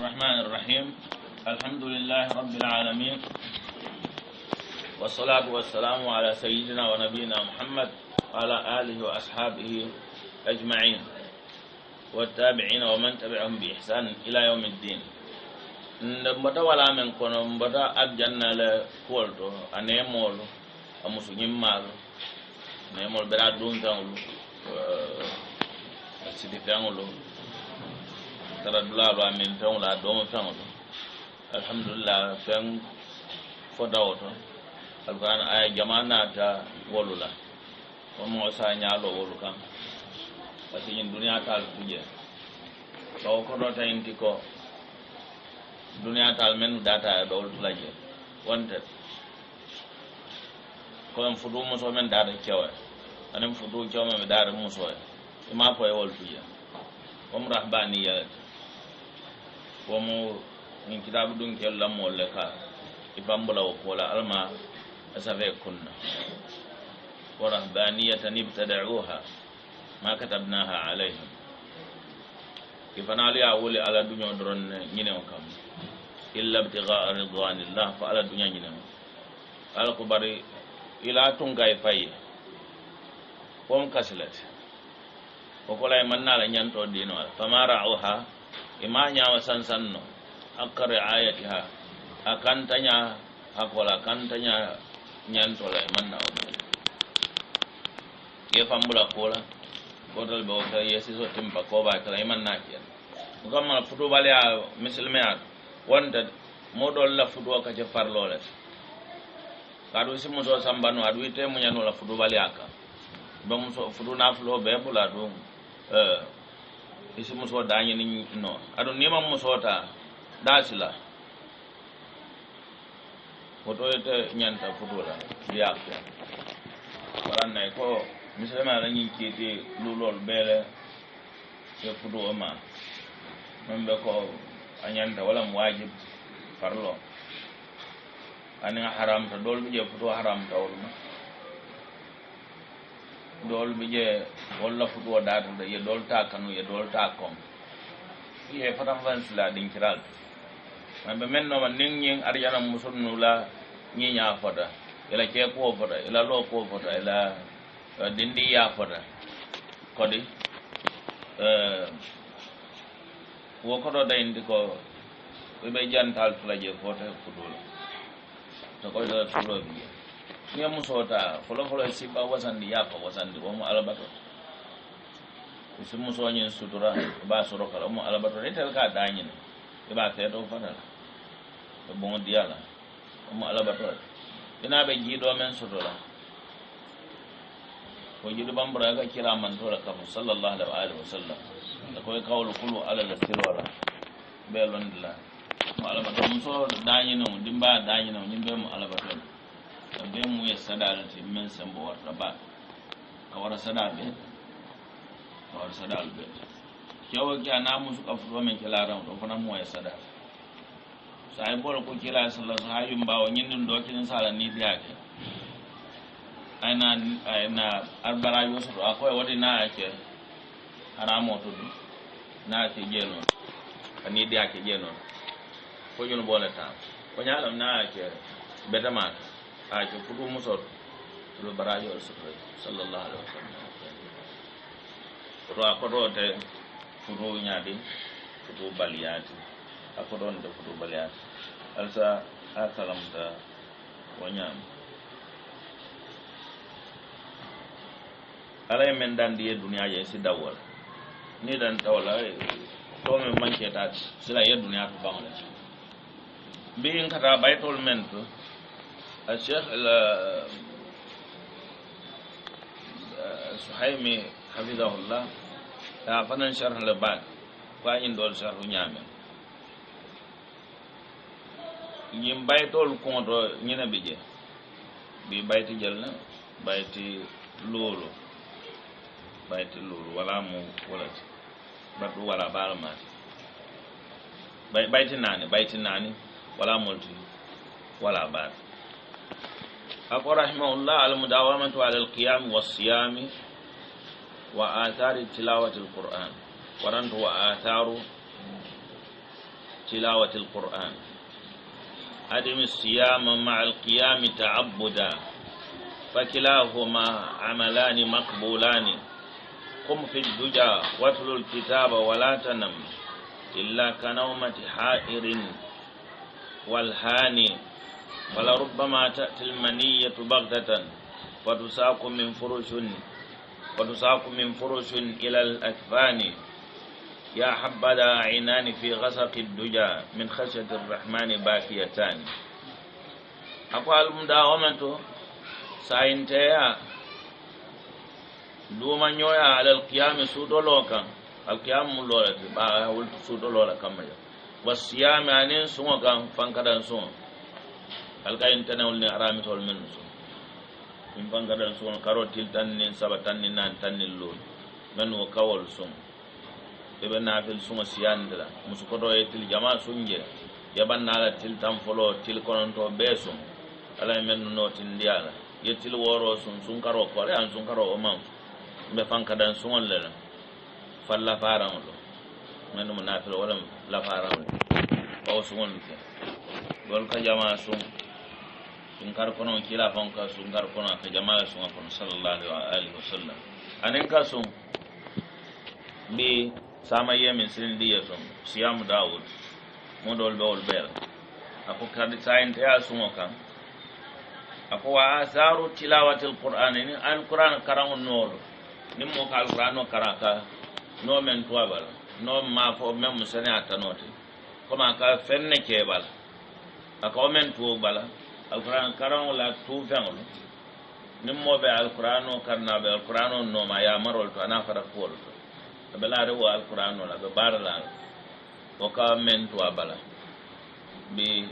الرحمن الرحيم. الحمد لله رب العالمين، والصلاة والسلام على سيدنا ونبينا محمد وعلى آله وأصحابه أجمعين والتابعين ومن تبعهم بإحسان إلى يوم الدين. نبتا ولا من كنا نبتا أجنّا لكولتو أنيمولو أمسونيم مالو نيمول بلا دون تانولو سيدي تانولو ترى دولار من تانولا دوم تانولو الحمد لله فين فداوتو القرآن آية جماعنا تا ولولا وموسى نيالو ولوكا parce dunia tal kuje so ko do tay intiko dunia tal men data do tulaje wonte ko en fudu muso men data cewa anem fudu cewa men data muso e ma ko e wol tuje om rahbaniya wo mo min kitabu dun kellam molle ka ibambula ko la alma asave kunna wa rahbaniyatan ibtada'uha ما كتبناها عليهم كيف نالي أولي على الدنيا درون ينهم كم إلا ابتغاء رضوان الله فعلى الدنيا ينهم على كباري إلى تونغاي فاي قوم كسلت وقال يمنع لن دينه فما رعوها إما نيا وسنسنو أكر رعايتها أكان تنيا أقولا كان تنيا نيانتو لا يمنع كيف أمبلا قولا kodal be wata yesi so timba ko ba kala iman nakiya mukamma fudu bale ya muslimiya wonda modol la fudu ka je farlole kadu simu so sambano adu ite munyano la fudu bale aka ba muso fudu na flo be bula do isimu so danyi ni no adu nima muso ta dasila foto ite nyanta fudu la biya ko waranna ko misalnya la ñi kiti lulol bele ke fudu ma membe ko anyanta wala wajib farlo ani haram ta dol bi je fudu haram ta wala dol bi je wala fudu data da ye dol ta kanu ye dol ta kom ye fatam vans la din kiral membe menno man ning ñing arjana musunnu la ñi nya foda ila ke ko foda ila lo ko foda ila dindi ya foda kodi wo ko do dayndi ko be jantal tulaje foto fudul to ko do fulo bi ni musota folo siba wasandi ya ko wasandi wo mo alabato isimu so nyin sutura ba soro kala mo alabato retel ka danyin e ba te do fada do bon diala mo alabato ina be jido men sutura وجد بامبرا ga kira man to la kam sallallahu alaihi wasallam da koy kawlu kulu ala al-sirwala be londila mo ala ba so dañi no dimba dañi no nyimbe mo ala ba ton be mu yesadal ti men sembo warta ba ka wara sada be ka wara sadal be kewo ki ana musu ka fu men kila ran to fana mo yesada sai bol ko kila sallallahu alaihi wasallam bawo nyindum do kin sala ni diake aina arbara yusuf akoy wadi na ake haramo to na ake jeno ani di ake jeno ko jono bolata ko nyalam na ake betama ake fudu musor do barajo yusuf sallallahu alaihi wasallam ro akodo te fudu nyaadi fudu baliyati akodo nde fudu baliyati alsa asalam ta wanyam ala men dan di dunia ya si dawal ni dan tawla to men manke ta sila ya dunia to bangla bi in kata baytol men to الشيخ السحيمي حفظه الله فنن شرح لبعض وين دول شرح نيامه ñim baytol konto ñina bije bi bayti jelna bayti lolo wala mu wala batu wala balma bayti nani wala multi wala bal أقول رحمه الله المداومة على القيام والصيام وآثار تلاوة القرآن ورنت وآثار تلاوة القرآن أدم الصيام مع القيام تعبدا فكلاهما عملان مقبولان قم في الدجى واتل الكتاب ولا تنم إلا كنومة حائر والهاني ولربما تأتي المنية بغتة وتساق من فرش إلى الأكفان يا حبذا عينان في غسق الدجى من خشية الرحمن باكيتان أقوى المداومة ساينتيا دوما نيويا على القيام سودولوكا القيام ملولة باول سودولولا كما والصيام يعني سوكا فانكدان سون القيام تناول أرامتول من سون من فانكدان سون كاروتيل تنين سبتان نان تنين لون من وكاول سون ɓeɓe naafel suŋo siyandira musukoto e til jama sunje yaɓanna ala til tan folo til kononto ɓee suŋ ala men no notindiyala ye til woro suŋ sunkaro kore an sunkaro o man ɓe fankadan suŋol le la fal lafaraŋo ɗo men mo naafel wala lafaraŋo le ɓawo suŋol ke gol ka jama suŋ sunkar kono kila fanka sunkar kono ka jama suŋa kono sallallahu alaihi wasallam anin ka suŋ ɓi sama yemin silindi yesom siyamu Dawud modol bewol bel ako kadi sayinte ya sumo kan ako wa atharu tilawati alqur'ani ni alquran karango nolo nimmo ka alquran karaka no men tuwabal no ma fo mem musane atanote koma ka fenne kebal ako men tuwabala alquran karango la tu fengolo nimmo be alquran karna be alquran no ma ya marol to ana fara ko bala rewo alquran wala be barala o ka men to abala bi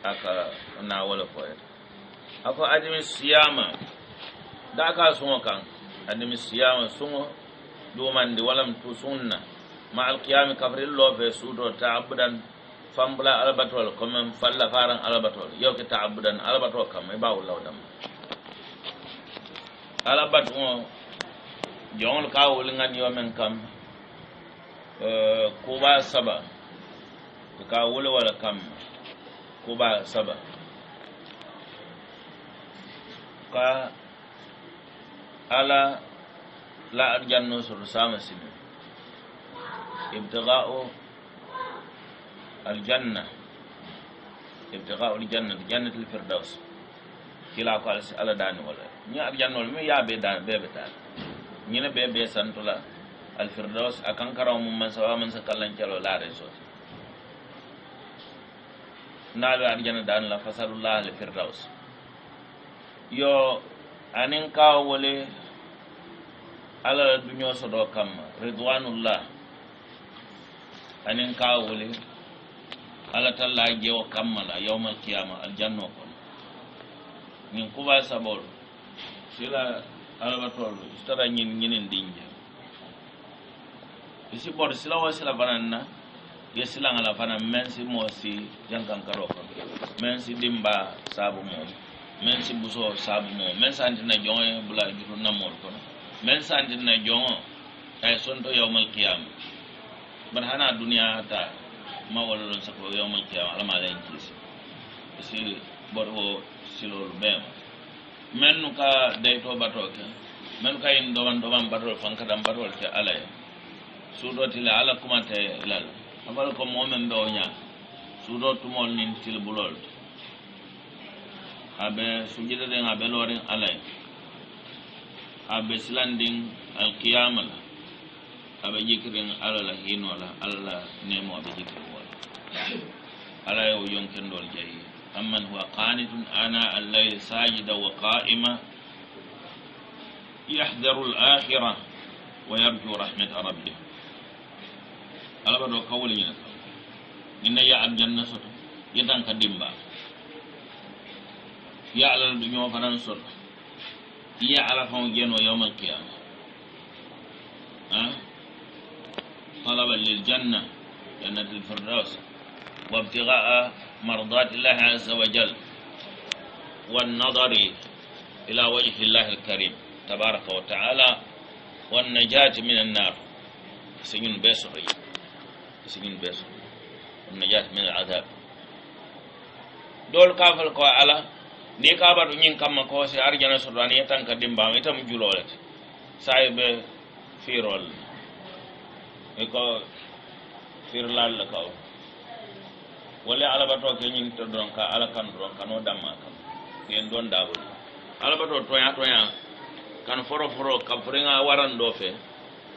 aka na wala ko ako adimi siyama da ka sumo kan adimi siyama sumo do mandi walam tu sunna ma alqiyam kafril lo fe sudo ta'abbudan fambula albatol comme falla faran albatol yow ke ta'abbudan albatol kam e bawo lawdam albatol jongol ka wulingan yo men kam kuba saba ka wula wala kam kuba saba ka ala la arjanno sur sama simi ibtigha'u aljanna jannat alfirdaus kila ko ala dani wala ni arjanno mi yabe dan bebe tan ñine be santula alfirdaus akan karaw mum man sawa man sakallan celo laare so naalo arjana dan la fasalullah alfirdaus yo anin ka wole ala dunyo so do kam ridwanullah anin ka wole ala talla jewo kammala yawmal qiyamah aljanno ko min kuba sabol sila albatol istara ñinin dinje isi bor sila wa sila bananna ye sila ngala fana men si mosi jankan karo ko men si dimba sabu mo men si buso sabu mo men santina jonge bula jutu namol ko men santina jongo ay sonto yawmal qiyam ban hana dunya ta ma wala don sako yawmal qiyam ala ma len ci isi bor wo silol bem men ka dayto batoke men ka in doban batol fankadam batol ke alay sudo tila ala kumate lal abal ko momen be onya sudo tumol nin til bulol abe sujida den abe lorin alay abe silanding alqiyamah abe jikrin ala hinola alla nemo abe jikrin wala alay o yonken dol jayi amman huwa qanitun ana al-layl sajida wa qa'ima yahdharu al-akhirah wa yarju rahmat rabbih alabado kawli ni inna ya aljanna soto yetan ka dimba ya ala dunyo fanan soto ya ala fon geno yawmal qiyamah talaba lil janna jannatul firdaus وابتغاء مرضات الله عز وجل والنظر إلى وجه الله الكريم تبارك وتعالى والنجاة من النار سجن بيسري العذاب دول كافل كو على ni ka batu nyin kamma ko se arjana sudani tan ka dimba itam julolet saybe firol e ko firlal la kaw wala ala bato ke nyin to don ka ala kan don kano damma kam yen don dawol ala bato toya kan foro ka prenga waran do fe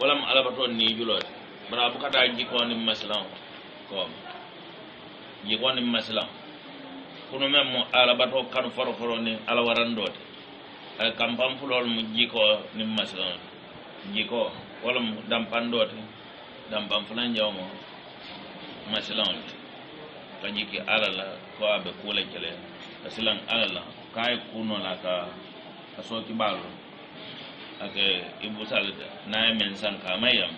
wala ala bato ni julolet bara bu kata jiko ni maslam ko jiko ni maslam kuno men mo ala bato kan foro ni ala warandote ay kampam fulol mu jiko ni maslan jiko wala mu dampandote dampam fulan jawmo maslan ka jiki ala la ko abe kula kele aslan ala la kay kuno la ka soki balo ake ibu salida na men sanka mayam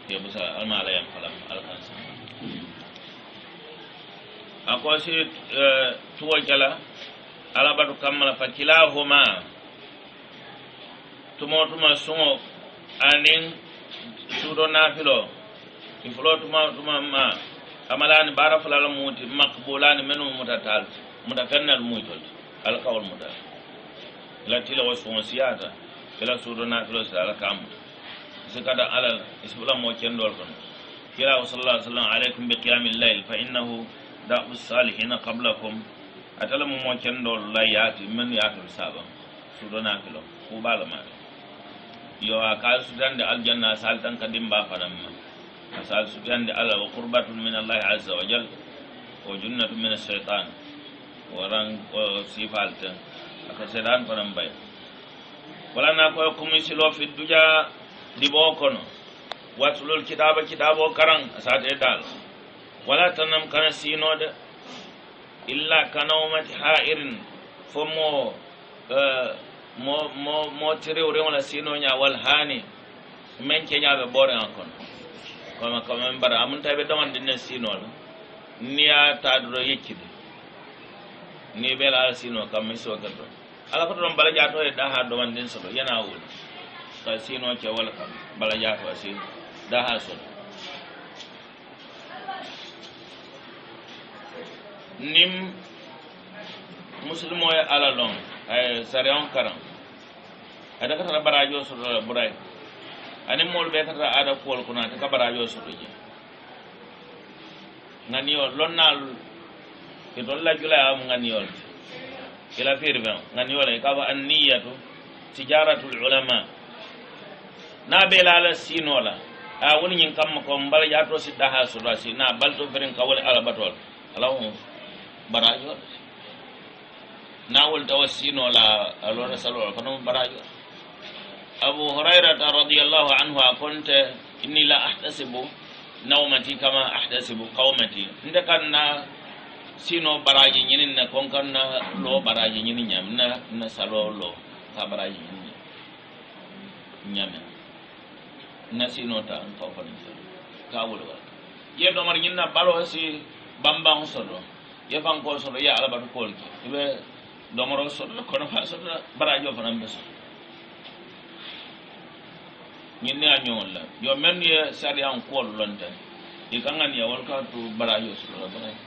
ke busa almala yam falam alkansa akosi tuwo jala alabatu kamala fakilahuma tuma sungo anin sudo nafilo ifulo tuma ma amalani bara fulala muti makbulani menu mutatal mutafennal muytol alqawl muta la tila wasfon siyata ila sudo nafilo sala kam sikada alal isbula mo kendol kon kila sallallahu alaihi wasallam alaikum biqiyamil layl fa innahu da'u salihina qablakum atala mo kendo la yati men yatul saba sudona filo ku bala ma yo akal sudande aljanna saltan kadim ba fanam asal sudande ala wa qurbatun min Allah azza wa jalla wa jannatun min ash-shaytan waran ko sifalta aka sedan fanam bay wala na ko kumisilo fi duja dibo kono wasulul kitabo karang asate dal ولا تنم كان سينود إلا كنومة حائر فمو مو تري وريون سينونيا والهاني من كنيا ببوري أكون كما برا أمون تابع دمان دين سينول نيا تادرو يكيد ني بلا سينو كم مسوا كدو على كترم بلا جاتو ده دمان دين سلو يناول كسينو كوال كم بلا جاتو سين ده سلو nim muslimo ya ala long ay sarion karam ada kata barajo sur buray ani mol be kata ada kol kuna ta barajo sur je ngani yo lonnal ke dolla jula am ngani yo ila firba ngani yo ka ba anniyatu tijaratul ulama na be la sinola a woni nyin kam ko mbal ya to sidda ha sur rasi na balto ferin ka wala ala batol alaw barajo nawul tawassino la alora salo kono barajo abu hurairah radhiyallahu anhu akonte inni la ahtasibu nawmati kama ahtasibu qawmati ndakanna sino baraji nyinin na konkanna lo baraji nyinin nyamna na salo lo ka baraji nyinin nyame na sino ta an fawfani ka wulwa ye do mar nyinna balo si bambang sodo ye fan ko sodo ya alabatu kolki ibe domoro sodo kono fa sodo barajo fanam beso nyinne anyola yo men ye sari an ko lonta e kangan ya wal ka to barajo sodo barajo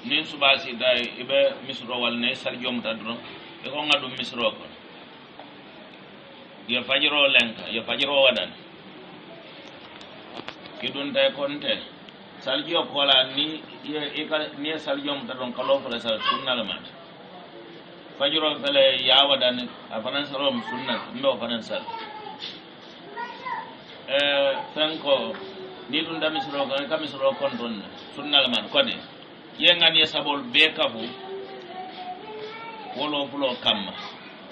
nin subasi dai ibe misro wal ne sar jom tadro e ko ngadu misro ko ye fajiro lenka ye fajiro wadan kidun tay konte saljo kola ni ni saljo mta don kalo fala sal sunnal mat fajiro fele yawadan afanan salom sunnat ndo afanan sal fanko ni dun da misro ko ka misro konton sunnal mat kodi ye ngani sabol be kafu wolo fulo kamma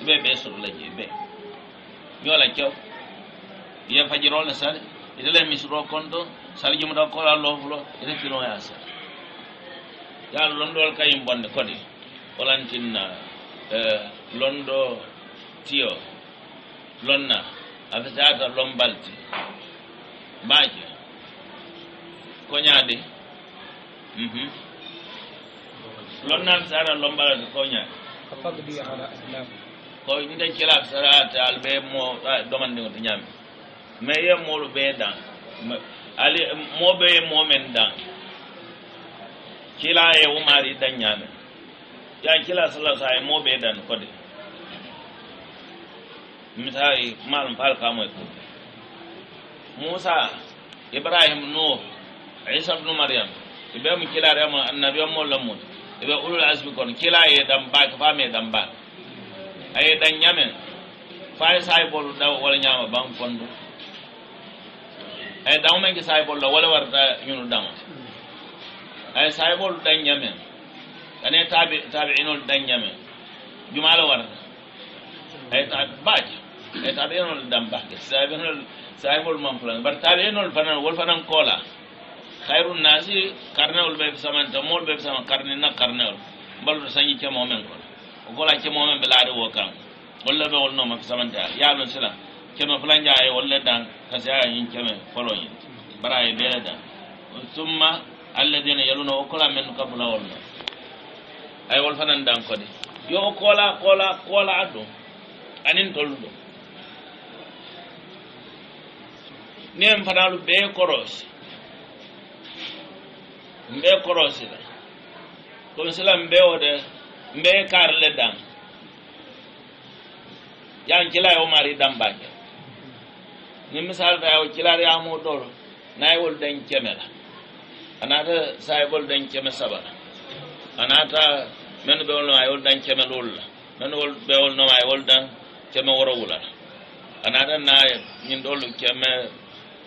be be sur laje be yola ciow ye fajiro la sal idele misro kondo sal jumu da ko Allah fulo ide kilo ya sa ya londol kayim bonde kodi walantinna londo tio lonna afata lombalti baaje ko nyaade lonna sara lombalti ko nyaade faqdi ala islam ko inde kila sarata albe mo domande ko nyami mais ye molu be dan ali moɓe momen dan kila e umari dan ñamen ya kila sallallahu alaihi wasallam moɓe dan kode misali malum fal kamoy ko Musa Ibrahim Nuh Isa ibn Maryam ibe mu kila rema annabi mo lamut ibe ulul azmi kon kila e dan ba ka fame dan ba ay dan ñamen fay say bolu daw wala ñama bam fondu ay daw men ki say bolu wala warta ñunu dam ay say bolu dan ñamen ane tabi'inul dan ñamen jumala warta ay tabi'at ay tabi'inul dan ba saybol man fulan bar tabi'inul fanan wal fanan kola khairun nasi karnewol be samanta mol be sama karni na karnewol baldo sanyi ke momen ko gola ke momen be laade wo kan walla be wolno ma samanta ya non sila kema fulanja ay walla dan kasaya yin keme folo yin baraye be dan summa alladina yaluna okola men kabula wolno ay wol fanan dan ko de yo kola adu anin toldo nem fanalu be koros mbe korosi la comme cela mbe ode mbe karle dan yan kila yo mari dan baake ni misal ta yo kila ya mo doro nay wol dan kemela anata say bol dan keme sabara anata men be wol ay wol dan kemelul men wol be wol no ay wol dan keme woro wula anata na nyin dolu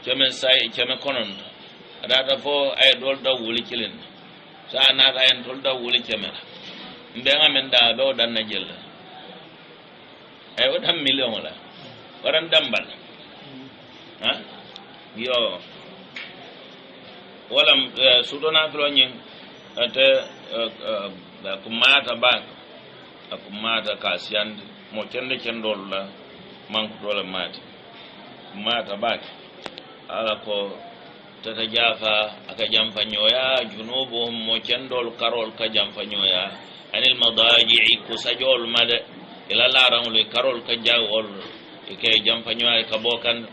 keme say keme konon adata fo ay dol da wuli kilin sa anata ay dol da wuli kemela mbe ngamen da do dan na jella ay wadam million la waran dambal ha yo walam sudona flo nyin ate kumata ba kumata kasiyan mo kende kendol la manku dole mata ba ala ko tata jafa aka jamfa nyoya junubuhum mo kendol karol ka jamfa nyoya anil madaji'i kusajol made ila larang le karol ka jawol ke jamfa nyoya ka bokan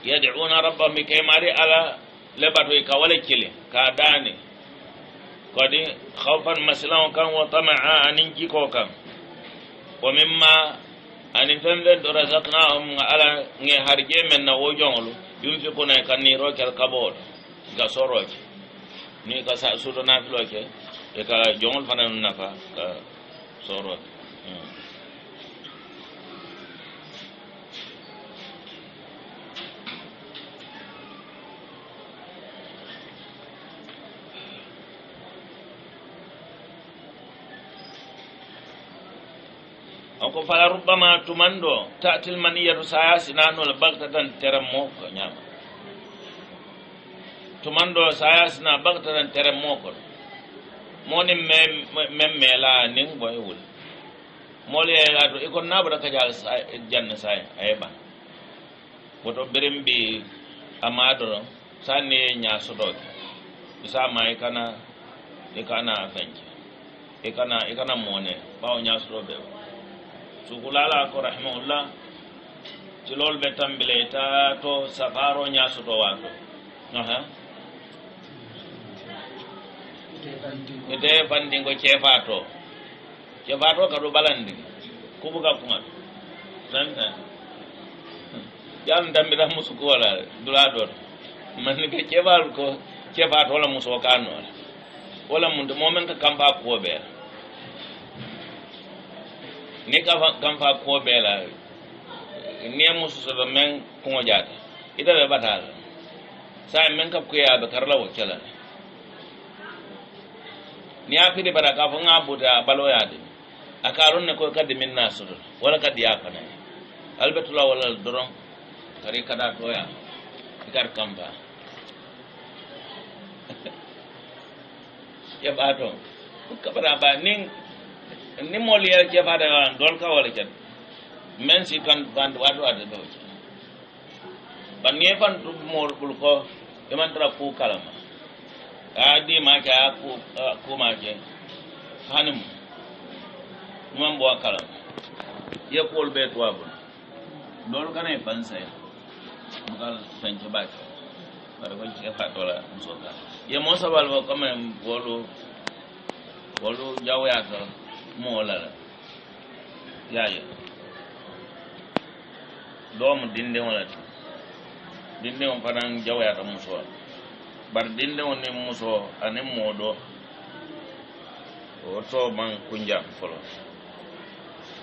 yad'una rabbahum kay mari ala lebato ka wala kile ka dane kodi khawfan maslan kan wa tama'a anin jiko kan wa mimma anin femden do razaqnahum ala nge harje men na wojonglu yunfikuna kan ni rokel kabod ga soroke ni ka sa sudo na filoke e ka jongol fanan nafa ka soroke ako fala rubbama tumando ta'til maniyatu sayasina no bagtatan teremmo ko nyama tumando sayasina bagtatan teremmo ko moni memmela ning boy wul moli la do ikon nabra ka jal janna say ayba boto berembi amado sanne nya sodoke bisa mai kana fenje ikana mone bawo nya sodobe sukulala ko rahimahullah ci lol be tambile ta to safaro nyaaso to wato aha ite bandingo cefato ka do balandi ko buga kuma tanta yam tambira musu ko wala dula do man ke cefal ko cefato wala muso kanu wala mun moment ka kamba ko be ni ka kamfa ko bela ni musu so men ko jata ida be batal sa men ka ko ya be karla wakala ni afide bara ka fo ngabuta balo yaade akarun ne ko kadde min nasul wala kadde ya kana albetula wala doron kare kada to ya ikar kamba ya bato ka bara ba ning ni mol yer ke fada dol ka wala ken men si kan band wadu ade do ban ne fan tu mol bul ko e man tra ku kalama adi ma ka ku ma ke hanum mum bo kalama ye kol be to abu dol kana e fan say bukan sanke ba bare ko ci fa tola musoka ye mo sabal bo comme wolu jawya to mo la yaye doomu dinde wala dinde on fanan jawya to muso bar dinde on ni muso anen modo o to man kunja folo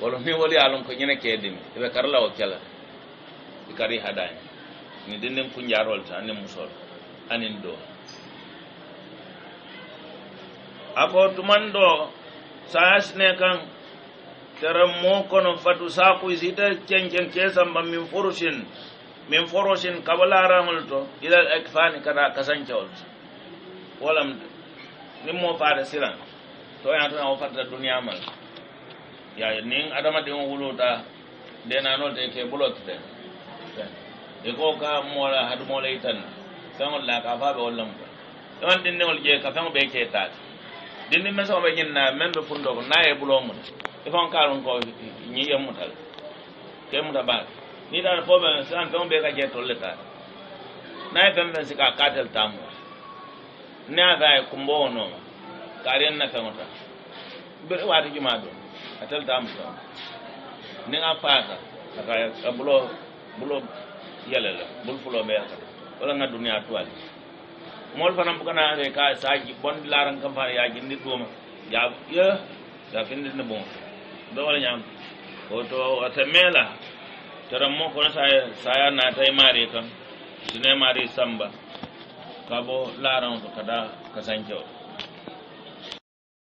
wala mi wali alon ko nyene kedimi be karla o kala ikari hadani ni dindin kunjarol ta anen musol anen do ako tumando saasne kan tara mo kono fatu saku isita cencen kesamba min foroshin kabalara multo ila akfani kada kasancol walam nimmo faade siran to ya to o fatta duniya mal ya nin adama de wuluta de nanol de ke bulokte e ko ka mola hadu mola itan fangol la ka fa be wallam ko on dinne wol je ka fango be ke tat dinne men so be nyinna men be fundo ko naye bulo mun e fon karun ko nyi yemutal ke muta ba ni da fo be san fango be ka je tolle ta naye fembe sika katel tamu ne ada kumbo no karen na kamata be wati juma do atel tamu ni nga fata ka bulo yelele bul fulo be ka wala nga dunya tuwal mol fanam bukana re ka saji bon laran kam fa ya jindi duma ya finde ne bon do wala nyam o to atemela tarammo ko saya na tay mari kan sine mari samba kabo laran to kada kasanjo